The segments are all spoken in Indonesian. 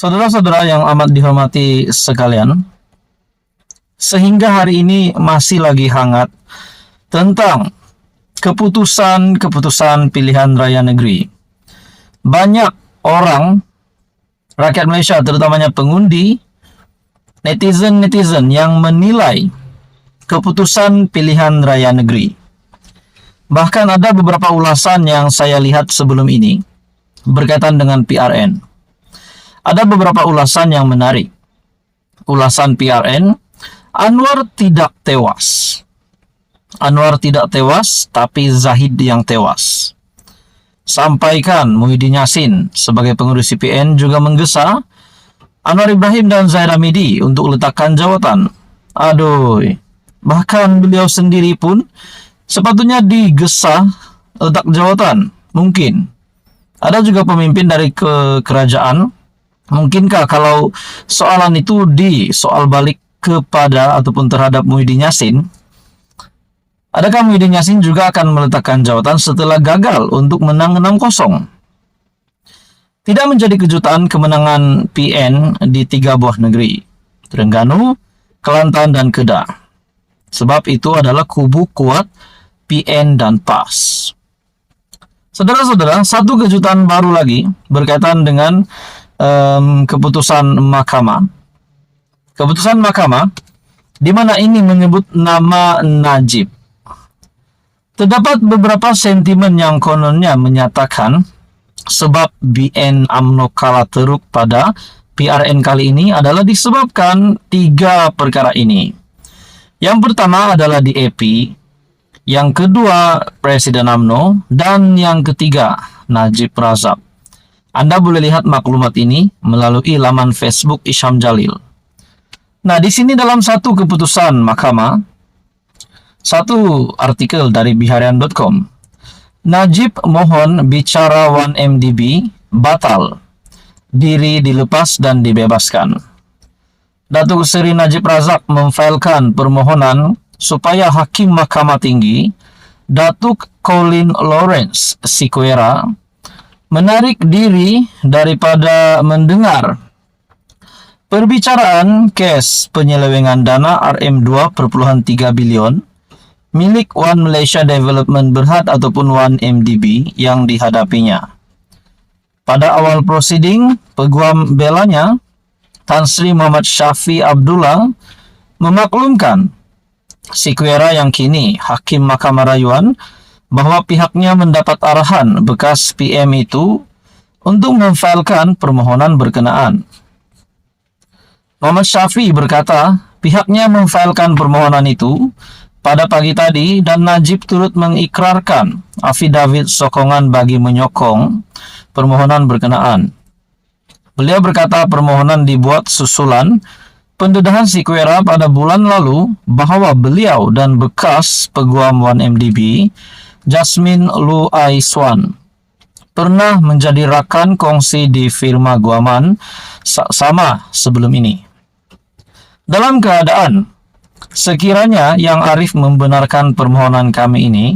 Saudara-saudara yang amat dihormati sekalian, sehingga hari ini masih lagi hangat tentang keputusan pilihan raya negeri. Banyak orang, rakyat Malaysia terutamanya pengundi, netizen yang menilai keputusan pilihan raya negeri. Bahkan ada beberapa ulasan yang saya lihat sebelum ini berkaitan dengan PRN. Ada beberapa ulasan yang menarik. Ulasan PRN, Anwar tidak tewas. Anwar tidak tewas, tapi Zahid yang tewas. Sampaikan Muhyiddin Yassin sebagai pengurus CPN juga menggesa Anwar Ibrahim dan Zahid Hamidi untuk letakkan jawatan. Aduh, bahkan beliau sendiri pun sepatutnya digesa letak jawatan. Mungkin. Ada juga pemimpin dari kerajaan. Mungkinkah kalau soalan itu disoal balik kepada ataupun terhadap Muhyiddin Yassin, adakah Muhyiddin Yassin juga akan meletakkan jawatan setelah gagal untuk menang 6-0? Tidak menjadi kejutan kemenangan PN di 3 buah negeri, Terengganu, Kelantan, dan Kedah. Sebab itu adalah kubu kuat PN dan PAS. Saudara-saudara, satu kejutan baru lagi berkaitan dengan keputusan mahkamah. Keputusan mahkamah di mana ini menyebut nama Najib. Terdapat beberapa sentimen yang kononnya menyatakan sebab BN UMNO kalah teruk pada PRN kali ini adalah disebabkan 3 perkara ini. Yang pertama adalah DAP, yang kedua Presiden UMNO, dan yang ketiga Najib Razak. Anda boleh lihat maklumat ini melalui laman Facebook Isham Jalil. Nah, di sini dalam satu keputusan mahkamah, satu artikel dari biharian.com, Najib mohon bicara 1MDB batal, diri dilepas dan dibebaskan. Datuk Seri Najib Razak memfailkan permohonan supaya Hakim Mahkamah Tinggi, Datuk Colin Lawrence Sikwera, menarik diri daripada mendengar perbicaraan kes penyelewengan dana RM2.3 bilion milik One Malaysia Development Berhad ataupun 1MDB yang dihadapinya. Pada awal prosiding, peguam belanya, Tan Sri Muhammad Syafi Abdullah, memaklumkan Sikwera yang kini Hakim Mahkamah Rayuan bahwa pihaknya mendapat arahan bekas PM itu untuk memfailkan permohonan berkenaan. Muhammad Syafi berkata pihaknya memfailkan permohonan itu pada pagi tadi dan Najib turut mengikrarkan affidavit sokongan bagi menyokong permohonan berkenaan. Beliau berkata permohonan dibuat susulan pendedahan Sikwera pada bulan lalu bahwa beliau dan bekas peguam 1MDB Jasmine Lu Aiswan pernah menjadi rakan kongsi di firma guaman sama sebelum ini. Dalam keadaan sekiranya Yang Arif membenarkan permohonan kami ini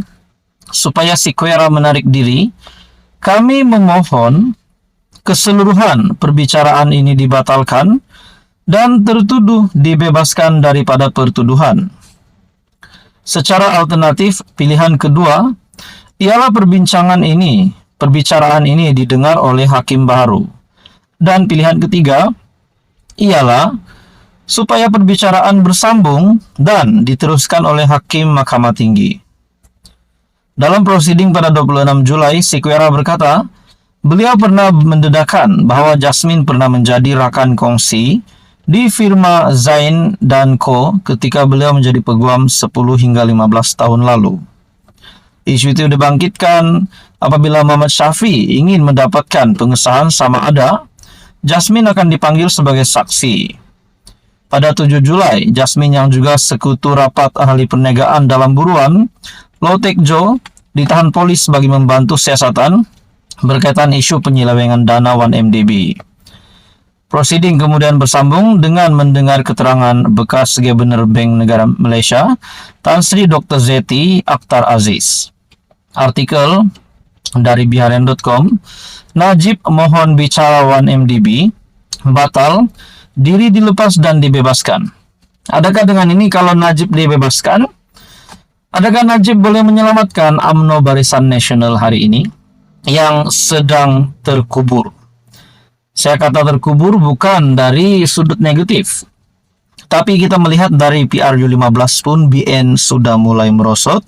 supaya Sikwera menarik diri, kami memohon keseluruhan perbicaraan ini dibatalkan dan tertuduh dibebaskan daripada pertuduhan. Secara alternatif, pilihan kedua ialah perbicaraan ini didengar oleh hakim baru. Dan pilihan ketiga ialah supaya perbicaraan bersambung dan diteruskan oleh Hakim Mahkamah Tinggi. Dalam prosiding pada 26 Julai, Sikwera berkata, beliau pernah mendedakan bahwa Jasmine pernah menjadi rakan kongsi di firma Zain dan Co. ketika beliau menjadi peguam 10 hingga 15 tahun lalu. Isu itu dibangkitkan apabila Muhammad Syafi ingin mendapatkan pengesahan sama ada Jasmine akan dipanggil sebagai saksi. Pada 7 Julai, Jasmine yang juga sekutu rapat ahli perniagaan dalam buruan, Low Tech Joe, ditahan polis bagi membantu siasatan berkaitan isu penyelewengan dana 1MDB. Prosiding kemudian bersambung dengan mendengar keterangan bekas Gubernur Bank Negara Malaysia, Tan Sri Dr. Zeti Akhtar Aziz. Artikel dari biharian.com, Najib mohon bicara 1MDB batal, diri dilepas dan dibebaskan. Adakah dengan ini kalau Najib dibebaskan, adakah Najib boleh menyelamatkan UMNO Barisan Nasional hari ini yang sedang terkubur? Saya kata terkubur bukan dari sudut negatif, tapi kita melihat dari PRU15 pun BN sudah mulai merosot,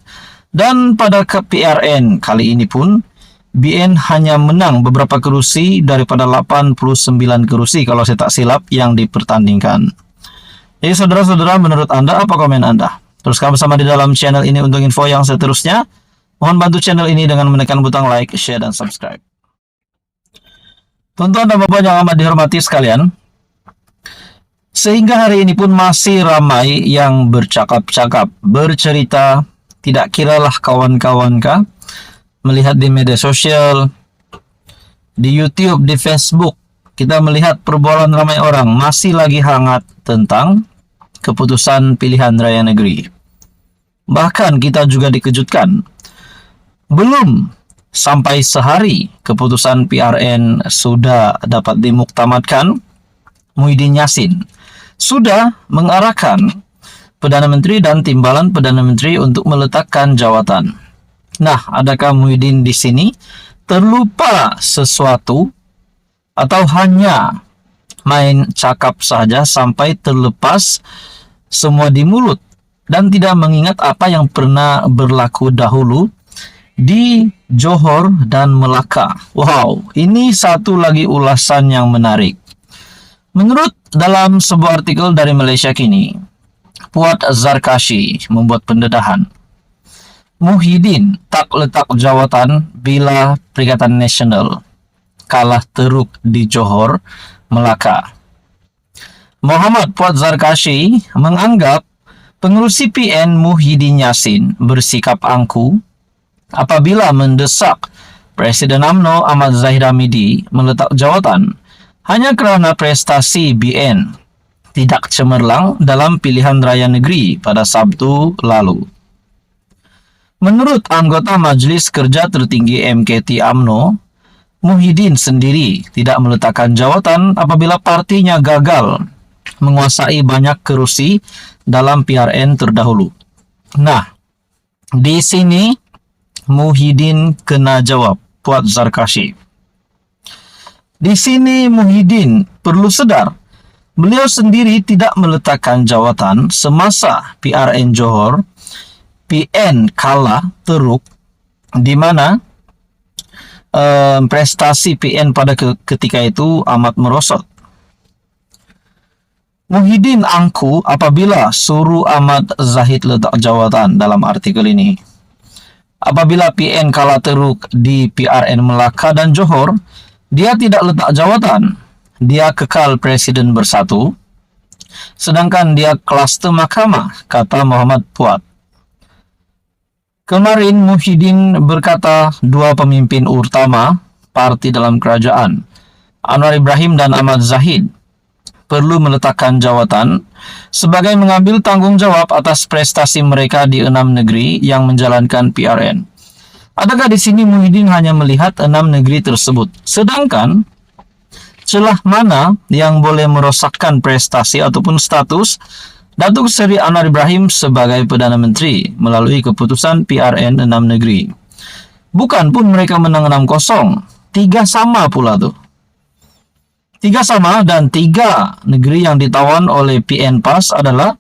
dan pada PRN kali ini pun BN hanya menang beberapa kursi daripada 89 kursi kalau saya tak silap yang dipertandingkan. Jadi saudara-saudara, menurut Anda apa komen Anda? Teruskan bersama di dalam channel ini untuk info yang seterusnya. Mohon bantu channel ini dengan menekan butang like, share, dan subscribe. Tuan-tuan dan bapak yang amat dihormati sekalian, sehingga hari ini pun masih ramai yang bercakap-cakap, bercerita, tidak kiralah kawan-kawan kah, melihat di media sosial, di YouTube, di Facebook, kita melihat perbualan ramai orang masih lagi hangat tentang keputusan pilihan raya negeri. Bahkan kita juga dikejutkan, belum sampai sehari keputusan PRN sudah dapat dimuktamadkan, Muhyiddin Yassin sudah mengarahkan Perdana Menteri dan Timbalan Perdana Menteri untuk meletakkan jawatan. Nah, adakah Muhyiddin di sini terlupa sesuatu atau hanya main cakap saja sampai terlepas semua di mulut dan tidak mengingat apa yang pernah berlaku dahulu di Johor dan Melaka? Wow, ini satu lagi ulasan yang menarik. Menurut dalam sebuah artikel dari Malaysia Kini, Puat Zarkashi membuat pendedahan. Muhyiddin tak letak jawatan bila Perikatan Nasional kalah teruk di Johor, Melaka. Muhammad Puat Zarkashi menganggap pengerusi PN Muhyiddin Yassin bersikap angku apabila mendesak Presiden UMNO Ahmad Zahid Hamidi meletak jawatan hanya kerana prestasi BN tidak cemerlang dalam pilihan raya negeri pada Sabtu lalu. Menurut anggota Majlis Kerja Tertinggi MKT UMNO, Muhyiddin sendiri tidak meletakkan jawatan apabila partinya gagal menguasai banyak kerusi dalam PRN terdahulu. Nah, di sini Muhyiddin kena jawab, Puat Zarkashi. Di sini Muhyiddin perlu sedar, beliau sendiri tidak meletakkan jawatan semasa PRN Johor, PN kalah teruk, di mana prestasi PN pada ketika itu amat merosot. Muhyiddin angku apabila suruh Ahmad Zahid letak jawatan dalam artikel ini. Apabila PN kalah teruk di PRN Melaka dan Johor, dia tidak letak jawatan. Dia kekal Presiden bersatu, sedangkan dia kluster mahkamah, kata Muhammad Puat. Kemarin Muhyiddin berkata dua pemimpin utama parti dalam kerajaan, Anwar Ibrahim dan Ahmad Zahid, perlu meletakkan jawatan sebagai mengambil tanggung jawab atas prestasi mereka di 6 negeri yang menjalankan PRN. Adakah di sini Muhyiddin hanya melihat 6 negeri tersebut, sedangkan celah mana yang boleh merosakkan prestasi ataupun status Datuk Seri Anwar Ibrahim sebagai Perdana Menteri melalui keputusan PRN 6 negeri? Bukan pun mereka menang 6-0, 3 sama pula tuh. 3 sama, dan 3 negeri yang ditawan oleh PN PAS adalah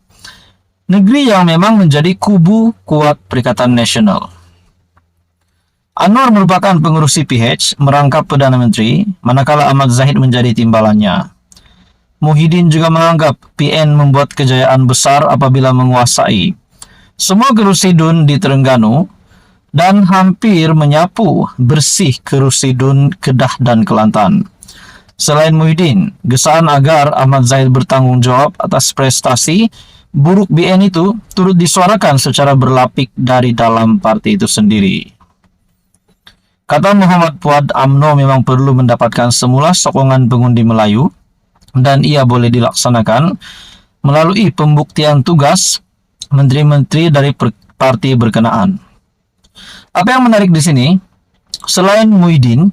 negeri yang memang menjadi kubu kuat Perikatan Nasional. Anwar merupakan pengurusi PH merangkap Perdana Menteri, manakala Ahmad Zahid menjadi timbalannya. Muhyiddin juga menganggap PN membuat kejayaan besar apabila menguasai semua kerusi DUN di Terengganu dan hampir menyapu bersih kerusi DUN Kedah dan Kelantan. Selain Muhyiddin, gesaan agar Ahmad Zahid bertanggung jawab atas prestasi buruk BN itu turut disuarakan secara berlapik dari dalam parti itu sendiri. Kata Muhammad Puat, UMNO memang perlu mendapatkan semula sokongan pengundi Melayu dan ia boleh dilaksanakan melalui pembuktian tugas menteri-menteri dari parti berkenaan. Apa yang menarik di sini, selain Muhyiddin,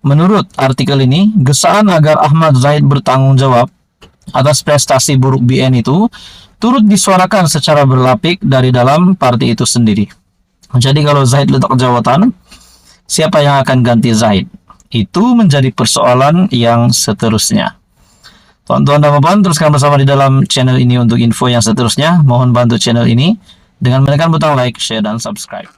Menurut artikel ini, gesaan agar Ahmad Zahid bertanggung jawab atas prestasi buruk BN itu turut disuarakan secara berlapik dari dalam parti itu sendiri. Jadi kalau Zahid letak jawatan, siapa yang akan ganti Zahid? Itu menjadi persoalan yang seterusnya. Tuan-tuan dan puan, teruskan bersama di dalam channel ini untuk info yang seterusnya. Mohon bantu channel ini dengan menekan butang like, share, dan subscribe.